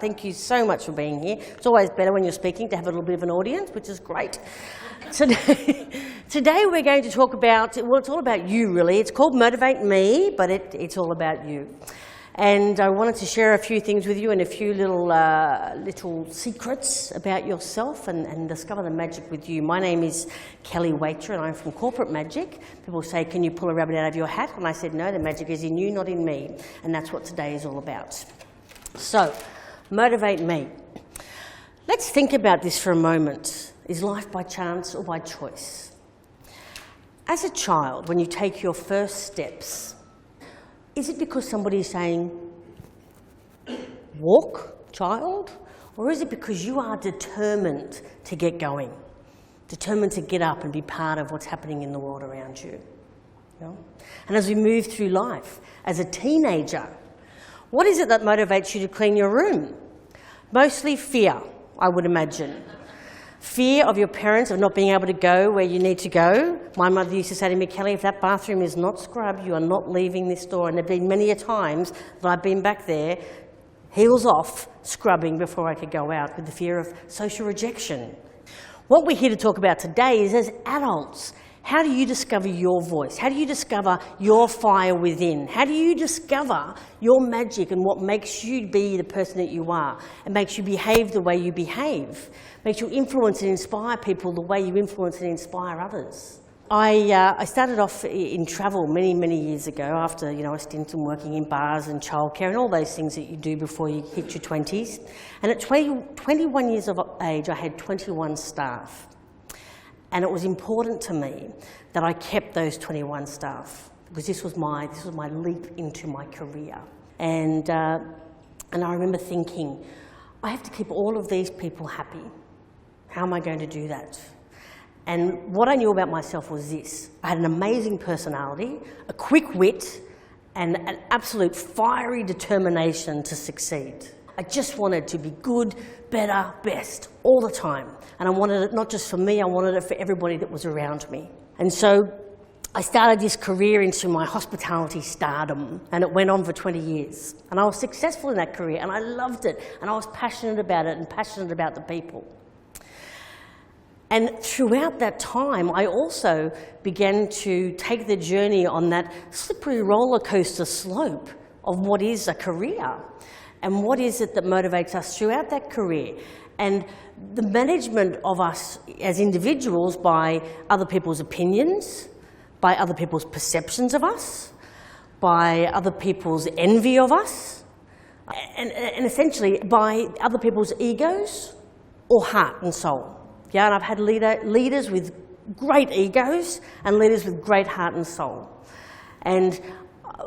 Thank you so much for being here. It's always better when you're speaking to have a little bit of an audience, which is great. Today we're going to talk about, well, it's all about you really. It's called Motivate Me, but it's all about you. And I wanted to share a few things with you and a few little secrets about yourself and discover the magic with you. My name is Kelley Wacher and I'm from Corporate Magic. People say, can you pull a rabbit out of your hat? And I said, no, the magic is in you, not in me. And that's what today is all about. So, motivate me. Let's think about this for a moment. Is life by chance or by choice? As a child, when you take your first steps, is it because somebody is saying, walk, child? Or is it because you are determined to get going? Determined to get up and be part of what's happening in the world around you? You know? And as we move through life, as a teenager, what is it that motivates you to clean your room? Mostly fear, I would imagine. Fear of your parents, of not being able to go where you need to go. My mother used to say to me, Kelley, if that bathroom is not scrubbed, you are not leaving this door. And there have been many a times that I've been back there, heels off, scrubbing before I could go out with the fear of social rejection. What we're here to talk about today is, as adults, how do you discover your voice? How do you discover your fire within? How do you discover your magic and what makes you be the person that you are? It makes you behave the way you behave. Makes you influence and inspire people the way you influence and inspire others. I started off in travel many, many years ago after a stint in working in bars and childcare and all those things that you do before you hit your 20s. And at 21 years of age, I had 21 staff. And it was important to me that I kept those 21 staff because this was my leap into my career. And I remember thinking, I have to keep all of these people happy. How am I going to do that? And what I knew about myself was this. I had an amazing personality, a quick wit, and an absolute fiery determination to succeed. I just wanted to be good, better, best, all the time. And I wanted it not just for me, I wanted it for everybody that was around me. And so I started this career into my hospitality stardom, and it went on for 20 years. And I was successful in that career, and I loved it, and I was passionate about it and passionate about the people. And throughout that time, I also began to take the journey on that slippery roller coaster slope of what is a career. And what is it that motivates us throughout that career? And the management of us as individuals by other people's opinions, by other people's perceptions of us, by other people's envy of us, and essentially by other people's egos or heart and soul. Yeah, and I've had leaders with great egos and leaders with great heart and soul. And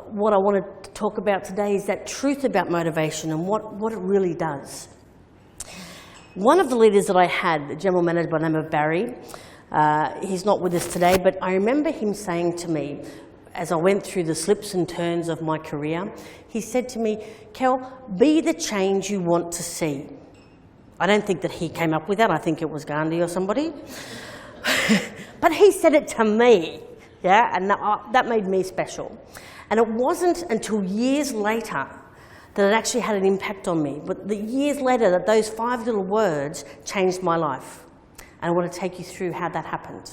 what I want to talk about today is that truth about motivation and what it really does. One of the leaders that I had, the general manager by the name of Barry, he's not with us today, but I remember him saying to me, as I went through the slips and turns of my career, he said to me, Kel, be the change you want to see. I don't think that he came up with that, I think it was Gandhi or somebody. But he said it to me, yeah, and that made me special. And it wasn't until years later that it actually had an impact on me. But the years later that those 5 little words changed my life. And I want to take you through how that happened.